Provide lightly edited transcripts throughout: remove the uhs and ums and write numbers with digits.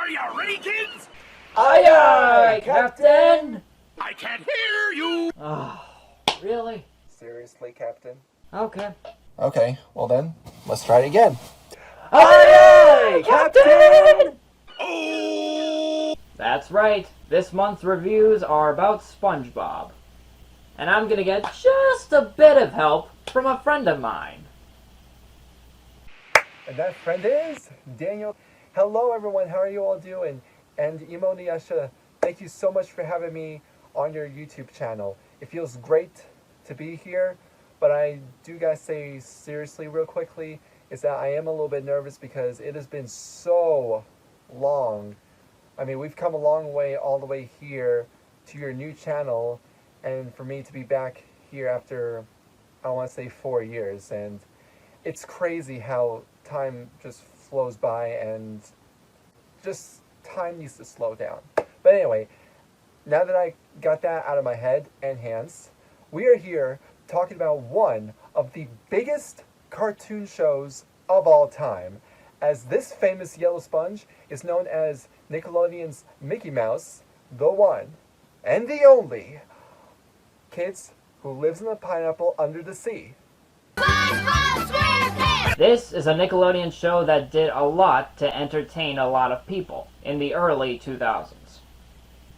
Are you ready, kids? Aye, aye, Captain! I can't hear you! Oh, really? Seriously, Captain? Okay. Okay, well then, let's try it again. Aye, aye, Captain! Oh! That's right. This month's reviews are about SpongeBob. And I'm gonna get just a bit of help from a friend of mine. And that friend is Daniel. Hello everyone, how are you all doing? And Emoinuyasha, thank you so much for having me on your YouTube channel. It feels great to be here, but I do gotta say seriously real quickly is that I am a little bit nervous because it has been so long. I mean, we've come a long way all the way here to your new channel, and for me to be back here after, I want to say 4 years, and it's crazy how time just flows by and just time needs to slow down. But anyway, now that I got that out of my head and hands, we are here talking about one of the biggest cartoon shows of all time, as this famous yellow sponge is known as Nickelodeon's Mickey Mouse, the one and the only kids who lives in a pineapple under the sea. This is a Nickelodeon show that did a lot to entertain a lot of people in the early 2000s.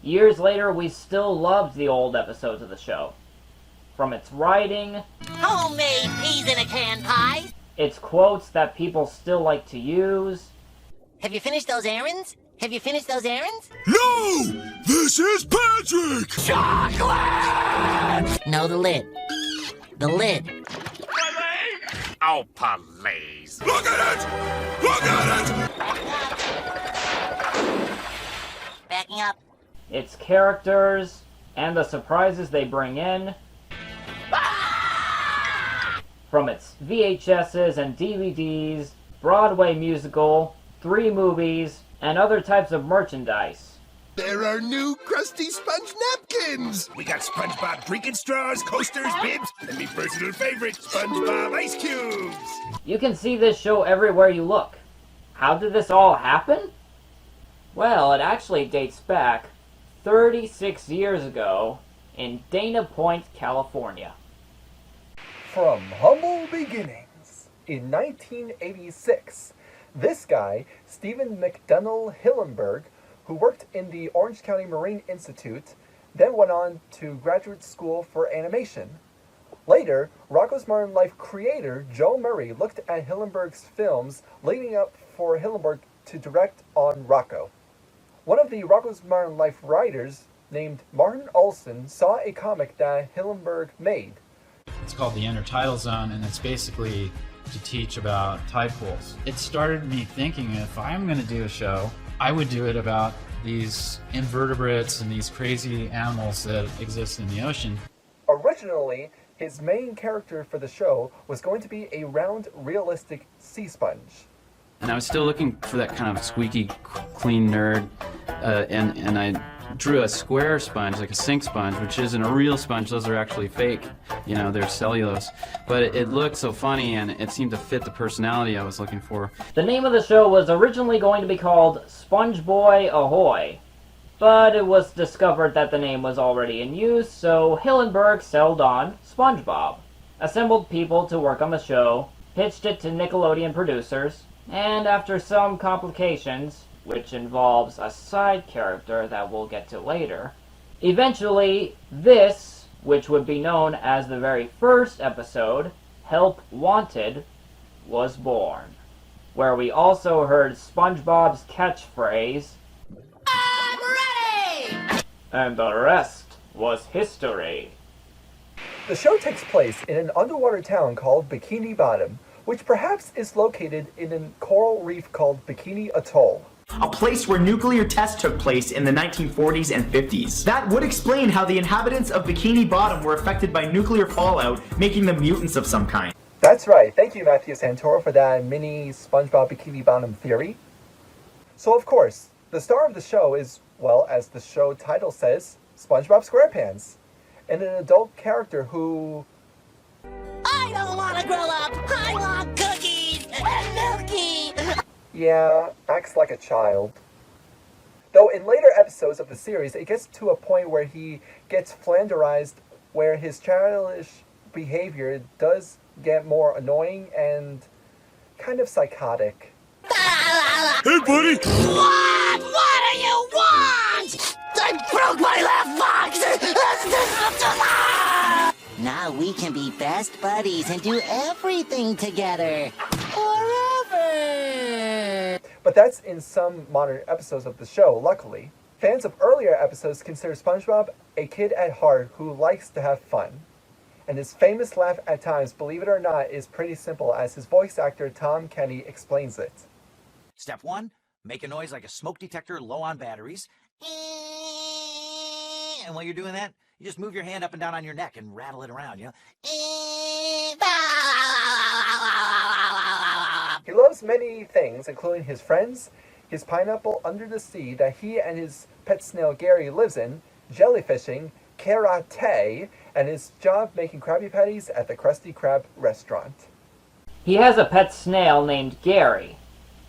Years later, we still loved the old episodes of the show. From its writing, homemade peas in a can pie, its quotes that people still like to use. Have you finished those errands? Have you finished those errands? No! This is Patrick! Chocolate! No, the lid. The lid. Oh, please. Look at it! Look at it! Backing up. Its characters, and the surprises they bring in. From its VHSs and DVDs, Broadway musical, 3 movies, and other types of merchandise. There are new Krusty sponge napkins! We got SpongeBob drinking straws, coasters, bibs, and me personal favorite, SpongeBob ice cubes! You can see this show everywhere you look. How did this all happen? Well, it actually dates back 36 years ago in Dana Point, California. From humble beginnings, in 1986, this guy, Stephen McDonnell Hillenburg, who worked in the Orange County Marine Institute, then went on to graduate school for animation. Later, Rocko's Modern Life creator Joe Murray looked at Hillenburg's films leading up for Hillenburg to direct on Rocko. One of the Rocko's Modern Life writers, named Martin Olson, saw a comic that Hillenburg made. It's called the Intertidal Zone, and it's basically to teach about tide pools. It started me thinking, if I'm going to do a show, I would do it about these invertebrates and these crazy animals that exist in the ocean. Originally, his main character for the show was going to be a round, realistic sea sponge. And I was still looking for that kind of squeaky, clean nerd, and I drew a square sponge, like a sink sponge, which isn't a real sponge. Those are actually fake. You know, they're cellulose. But it looked so funny, and it seemed to fit the personality I was looking for. The name of the show was originally going to be called SpongeBoy Ahoy, but it was discovered that the name was already in use, so Hillenburg settled on SpongeBob, assembled people to work on the show, pitched it to Nickelodeon producers, and after some complications, which involves a side character that we'll get to later, eventually this, which would be known as the very first episode, Help Wanted, was born, where we also heard SpongeBob's catchphrase, I'm ready! and the rest was history. The show takes place in an underwater town called Bikini Bottom, which perhaps is located in a coral reef called Bikini Atoll. A place where nuclear tests took place in the 1940s and 50s. That would explain how the inhabitants of Bikini Bottom were affected by nuclear fallout, making them mutants of some kind. That's right. Thank you, Matthew Santoro, for that mini SpongeBob Bikini Bottom theory. So, of course, the star of the show is, well, as the show title says, SpongeBob Squarepants, and an adult character who... I don't want to grow up! I want cookies! And milky! yeah, acts like a child. Though in later episodes of the series, it gets to a point where he gets flanderized, where his childish behavior does get more annoying and kind of psychotic. Hey, buddy! What? What do you want? I broke my left box! Now we can be best buddies and do everything together. Forever! But that's in some modern episodes of the show, luckily. Fans of earlier episodes consider SpongeBob a kid at heart who likes to have fun. And his famous laugh at times, believe it or not, is pretty simple, as his voice actor Tom Kenny explains it. Step 1, make a noise like a smoke detector low on batteries. And while you're doing that, you just move your hand up and down on your neck and rattle it around, you know? He loves many things, including his friends, his pineapple under the sea that he and his pet snail Gary lives in, jellyfishing, karate, and his job making Krabby Patties at the Krusty Krab restaurant. He has a pet snail named Gary,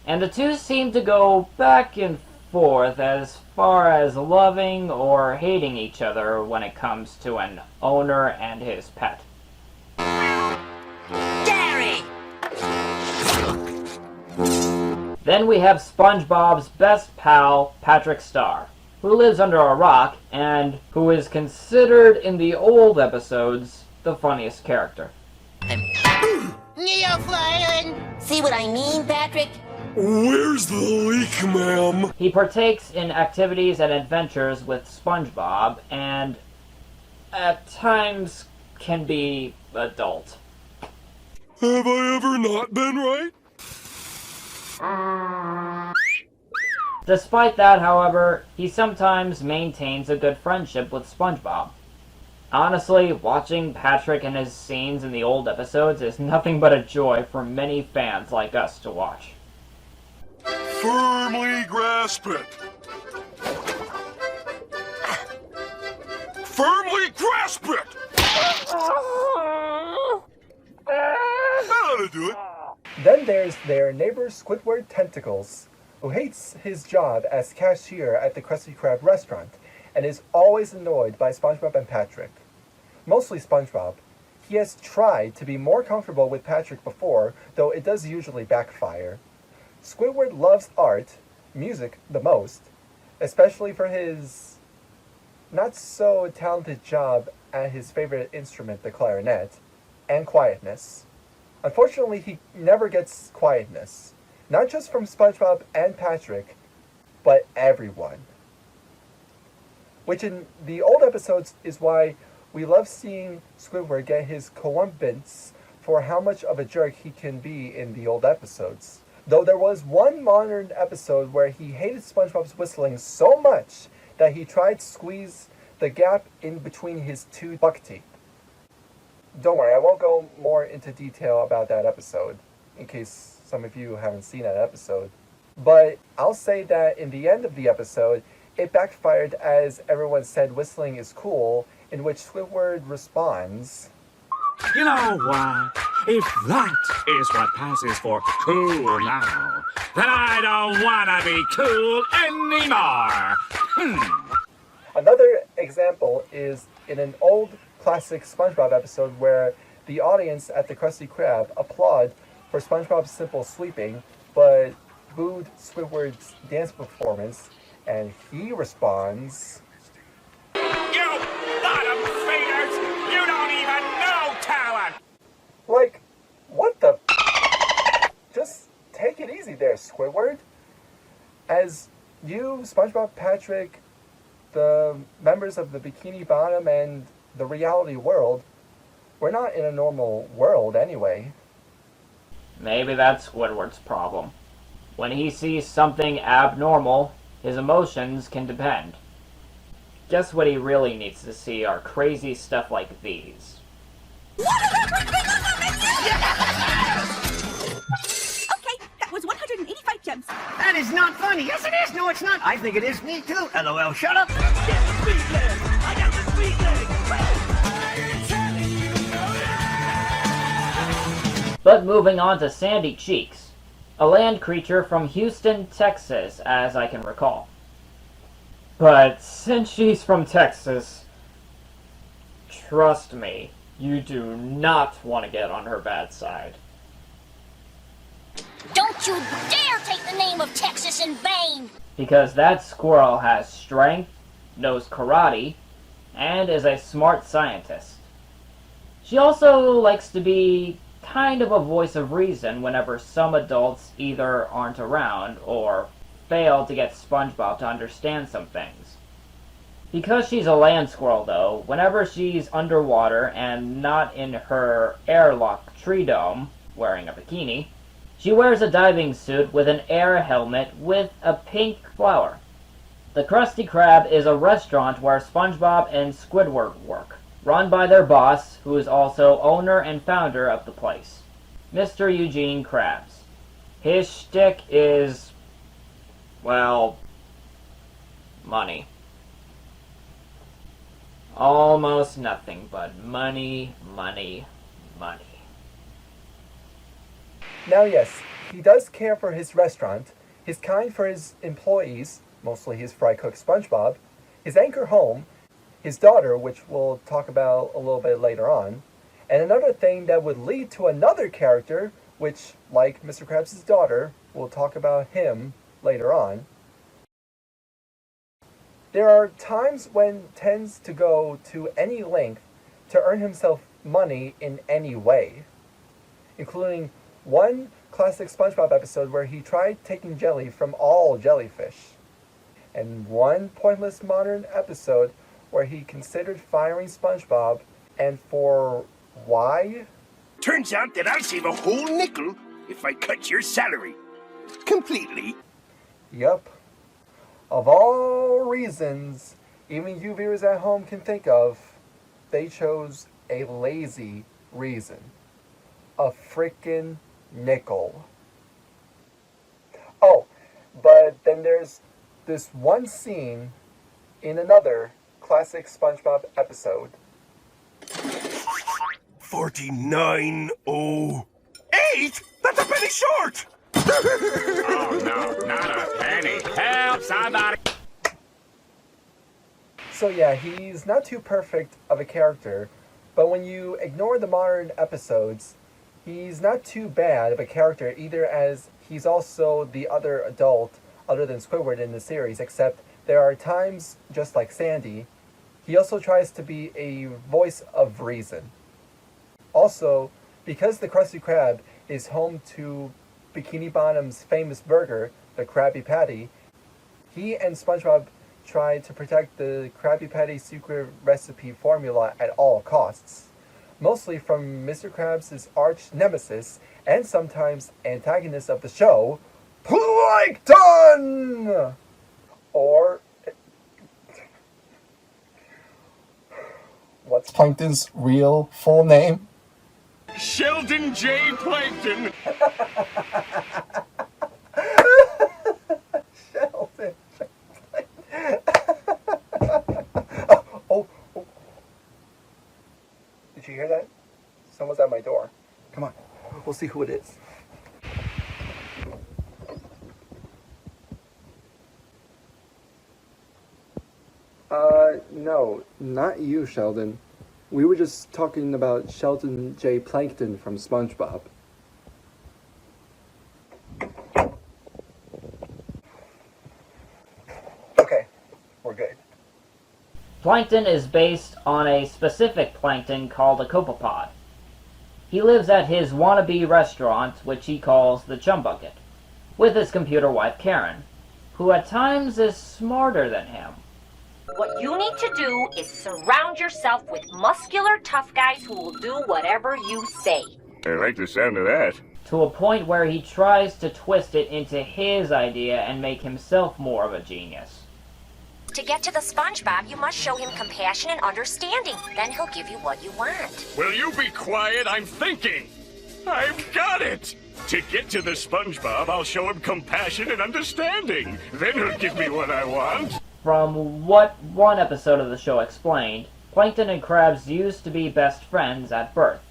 and the two seem to go back and forth as far as loving or hating each other when it comes to an owner and his pet. Gary! Then we have SpongeBob's best pal, Patrick Star, who lives under a rock and who is considered in the old episodes the funniest character. You're flying! See what I mean, Patrick? Where's the leak, ma'am? He partakes in activities and adventures with SpongeBob and at times can be adult. Have I ever not been right? Despite that, however, he sometimes maintains a good friendship with SpongeBob. Honestly, watching Patrick and his scenes in the old episodes is nothing but a joy for many fans like us to watch. Firmly grasp it. Firmly grasp it! That ought to do it. Then there's their neighbor Squidward Tentacles, who hates his job as cashier at the Krusty Krab restaurant and is always annoyed by SpongeBob and Patrick. Mostly SpongeBob. He has tried to be more comfortable with Patrick before, though it does usually backfire. Squidward loves art, music the most, especially for his not so talented job at his favorite instrument, the clarinet, and quietness. Unfortunately, he never gets quietness, not just from SpongeBob and Patrick, but everyone. Which in the old episodes is why we love seeing Squidward get his comeuppance for how much of a jerk he can be in the old episodes. Though there was one modern episode where he hated SpongeBob's whistling so much that he tried to squeeze the gap in between his two buck teeth. Don't worry, I won't go more into detail about that episode, in case some of you haven't seen that episode. But I'll say that in the end of the episode, it backfired as everyone said whistling is cool, in which Squidward responds, You know what? If that is what passes for cool now, then I don't wanna be cool anymore! Another example is in an old classic SpongeBob episode where the audience at the Krusty Krab applaud for SpongeBob's simple sweeping, but booed Squidward's dance performance, and he responds, You bottom feeders! You don't even know talent! like, what the Just take it easy there, Squidward. As you, SpongeBob, Patrick, the members of the Bikini Bottom, and the reality world, we're not in a normal world anyway. Maybe that's Squidward's problem. When he sees something abnormal, his emotions can depend. Guess what he really needs to see are crazy stuff like these. Okay, that was 185 gems. That is not funny. Yes, it is. No, it's not. I think it is. Me too. LOL. Shut up. But moving on to Sandy Cheeks, a land creature from Houston, Texas, as I can recall. But since she's from Texas, trust me, you do not want to get on her bad side. Don't you dare take the name of Texas in vain! Because that squirrel has strength, knows karate, and is a smart scientist. She also likes to be kind of a voice of reason whenever some adults either aren't around or fail to get SpongeBob to understand some things. Because she's a land squirrel, though, whenever she's underwater and not in her airlock tree dome, wearing a bikini, she wears a diving suit with an air helmet with a pink flower. The Krusty Krab is a restaurant where SpongeBob and Squidward work, run by their boss, who is also owner and founder of the place, Mr. Eugene Krabs. His shtick is, well, money. Almost nothing but money, money, money. Now yes, he does care for his restaurant, he's kind for his employees, mostly his fry cook SpongeBob, his anchor home, his daughter, which we'll talk about a little bit later on, and another thing that would lead to another character, which, like Mr. Krabs' daughter, we'll talk about him later on. There are times when tends to go to any length to earn himself money in any way, including one classic SpongeBob episode where he tried taking jelly from all jellyfish, and one pointless modern episode where he considered firing SpongeBob, and for why? Turns out that I'll save a whole nickel if I cut your salary. Completely. Yup. Of all reasons even you viewers at home can think of, they chose a lazy reason. A frickin' nickel. Oh, but then there's this one scene in another classic SpongeBob episode. 49.08? That's a penny short! Oh, no, not a penny. Help somebody! So yeah, he's not too perfect of a character, but when you ignore the modern episodes, he's not too bad of a character either, as he's also the other adult other than Squidward in the series, except there are times, just like Sandy, he also tries to be a voice of reason. Also, because the Krusty Krab is home to Bikini Bottom's famous burger, the Krabby Patty, he and SpongeBob try to protect the Krabby Patty secret recipe formula at all costs, mostly from Mr. Krabs' arch nemesis and sometimes antagonist of the show, Plankton! Or what's Plankton's real full name? Sheldon J. Plankton! Sheldon J. oh. Did you hear that? Someone's at my door. Come on, we'll see who it is. No, not you, Sheldon. We were just talking about Sheldon J. Plankton from SpongeBob. Okay, we're good. Plankton is based on a specific plankton called a copepod. He lives at his wannabe restaurant, which he calls the Chum Bucket, with his computer wife Karen, who at times is smarter than him. What you need to do is surround yourself with muscular, tough guys who will do whatever you say. I like the sound of that. To a point where he tries to twist it into his idea and make himself more of a genius. To get to the SpongeBob, you must show him compassion and understanding. Then he'll give you what you want. Will you be quiet? I'm thinking. I've got it. To get to the SpongeBob, I'll show him compassion and understanding. Then he'll give me what I want. From what one episode of the show explained, Plankton and Krabs used to be best friends at birth.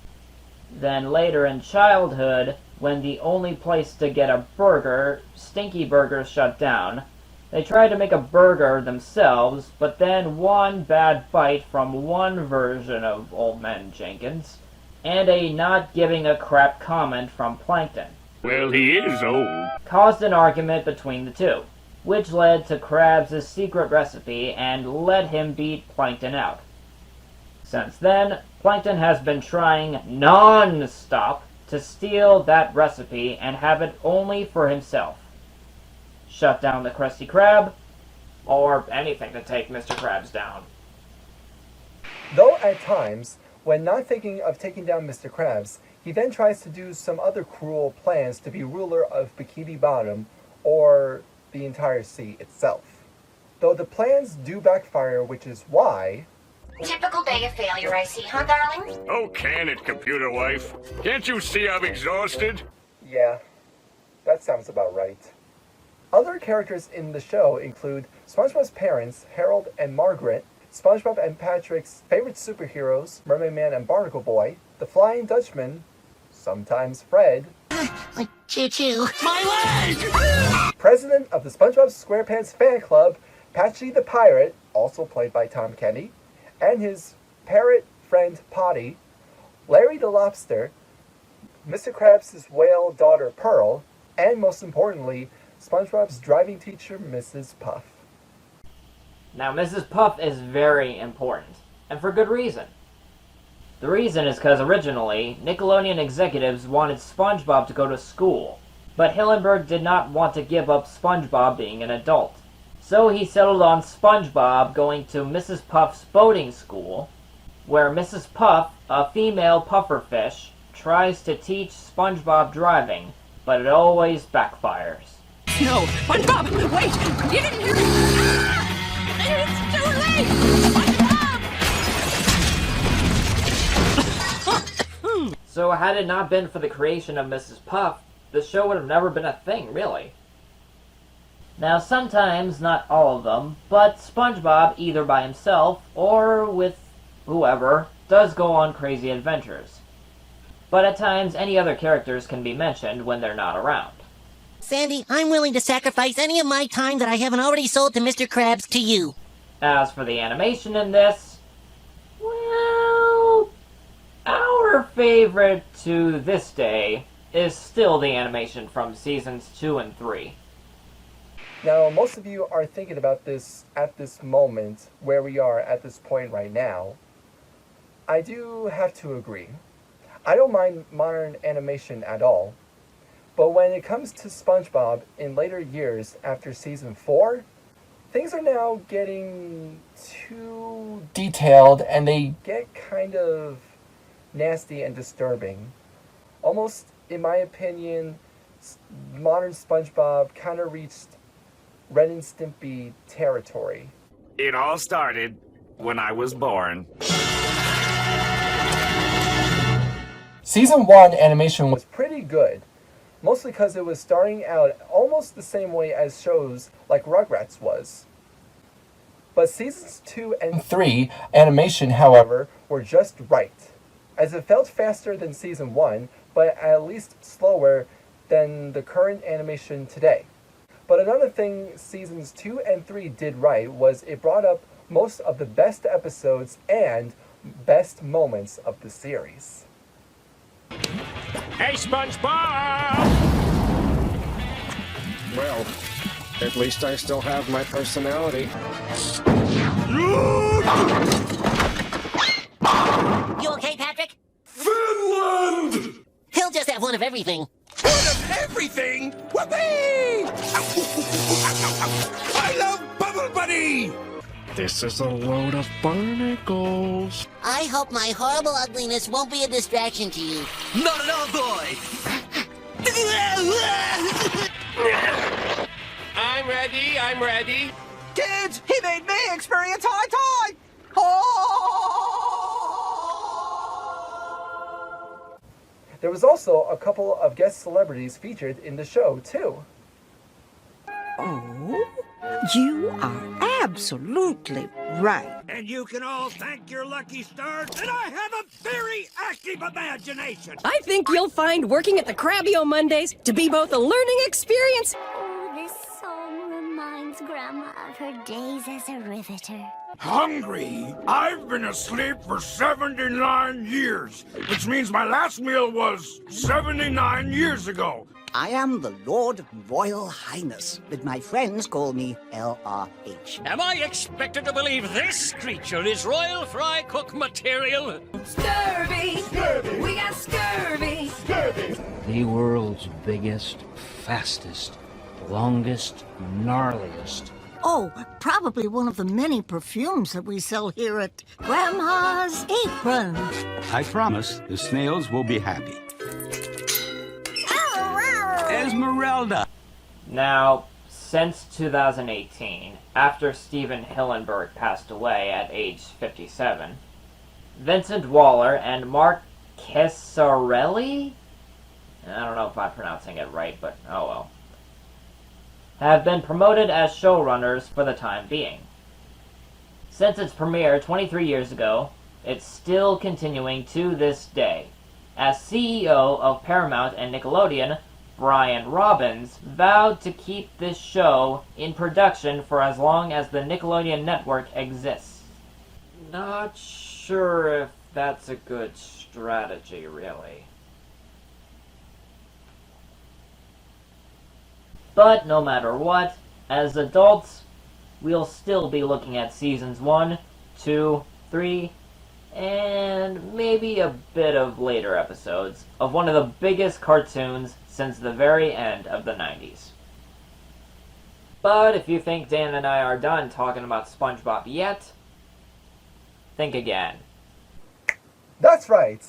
Then later in childhood, when the only place to get a burger, Stinky Burgers, shut down, They tried to make a burger themselves, but then one bad bite from one version of Old Man Jenkins, and a not giving a crap comment from Plankton. Well, he is old. Caused an argument between the two, which led to Krabs' secret recipe and let him beat Plankton out. Since then, Plankton has been trying non-stop to steal that recipe and have it only for himself. Shut down the Krusty Krab, or anything to take Mr. Krabs down. Though at times, when not thinking of taking down Mr. Krabs, he then tries to do some other cruel plans to be ruler of Bikini Bottom, or the entire sea itself. Though the plans do backfire, which is why... Typical day of failure, I see, huh, darling? Oh, can it, computer wife? Can't you see I'm exhausted? Yeah, that sounds about right. Other characters in the show include SpongeBob's parents, Harold and Margaret, SpongeBob and Patrick's favorite superheroes, Mermaid Man and Barnacle Boy, the Flying Dutchman, sometimes Fred, Choo-choo. My leg! President of the SpongeBob SquarePants fan club, Patchy the Pirate, also played by Tom Kenny, and his parrot friend Potty, Larry the Lobster, Mr. Krabs' whale daughter Pearl, and most importantly, SpongeBob's driving teacher, Mrs. Puff. Now, Mrs. Puff is very important, and for good reason. The reason is because originally, Nickelodeon executives wanted SpongeBob to go to school, but Hillenburg did not want to give up SpongeBob being an adult. So he settled on SpongeBob going to Mrs. Puff's boating school, where Mrs. Puff, a female pufferfish, tries to teach SpongeBob driving, but it always backfires. No, SpongeBob, wait! You didn't hear me! Ah! It's too late! SpongeBob! So had it not been for the creation of Mrs. Puff, the show would have never been a thing, really. Now, sometimes, not all of them, but SpongeBob, either by himself or with whoever, does go on crazy adventures. But at times, any other characters can be mentioned when they're not around. Sandy, I'm willing to sacrifice any of my time that I haven't already sold to Mr. Krabs to you. As for the animation in this, well, our favorite to this day is still the animation from seasons 2 and 3. Now, most of you are thinking about this at this moment, where we are at this point right now. I do have to agree. I don't mind modern animation at all, but when it comes to SpongeBob in later years after season 4, things are now getting too detailed and they get kind of nasty and disturbing. Almost, in my opinion, modern SpongeBob kind of reached Ren and Stimpy territory. It all started when I was born. Season 1 animation was pretty good, mostly because it was starting out almost the same way as shows like Rugrats was. But seasons 2 and 3 animation, however, were just right, as it felt faster than season 1, but at least slower than the current animation today. But another thing seasons 2 and 3 did right was it brought up most of the best episodes and best moments of the series. Hey, SpongeBob! Well, at least I still have my personality. You okay, Patrick? Finland! He'll just have one of everything. One of everything? Whoopee! I love Bubble Buddy! This is a load of barnacles. I hope my horrible ugliness won't be a distraction to you. Not at all, boy! I'm ready. Kids, he made me experience high tide! Oh! There was also a couple of guest celebrities featured in the show, too. Oh, you are absolutely right. And you can all thank your lucky stars that I have a very active imagination. I think you'll find working at the Krabby on Mondays to be both a learning experience. Oh, this song reminds Grandma of her days as a riveter. Hungry? I've been asleep for 79 years, which means my last meal was 79 years ago. I am the Lord Royal Highness, but my friends call me LRH. Am I expected to believe this creature is royal fry cook material? Scurvy! Scurvy! We got scurvy! Scurvy! The world's biggest, fastest, longest, gnarliest. Oh, probably one of the many perfumes that we sell here at Grandma's Apron. I promise the snails will be happy. Esmeralda! Now, since 2018, after Steven Hillenburg passed away at age 57, Vincent Waller and Mark Cesarelli? I don't know if I'm pronouncing it right, but oh well. Have been promoted as showrunners for the time being. Since its premiere 23 years ago, it's still continuing to this day. As CEO of Paramount and Nickelodeon, Brian Robbins vowed to keep this show in production for as long as the Nickelodeon network exists. Not sure if that's a good strategy, really. But no matter what, as adults, we'll still be looking at seasons 1, 2, 3, and maybe a bit of later episodes of one of the biggest cartoons since the very end of the 90s. But if you think Dan and I are done talking about SpongeBob yet, think again. That's right,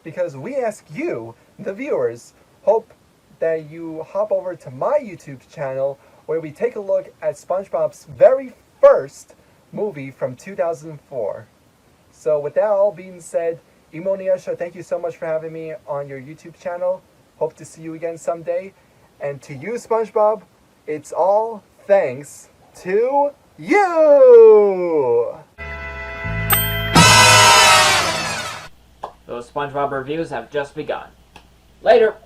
because we ask you, the viewers, hope that you hop over to my YouTube channel where we take a look at SpongeBob's very first movie from 2004. So with that all being said, Emoinuyasha, thank you so much for having me on your YouTube channel. Hope to see you again someday. And to you, SpongeBob, it's all thanks to you! Those SpongeBob reviews have just begun. Later!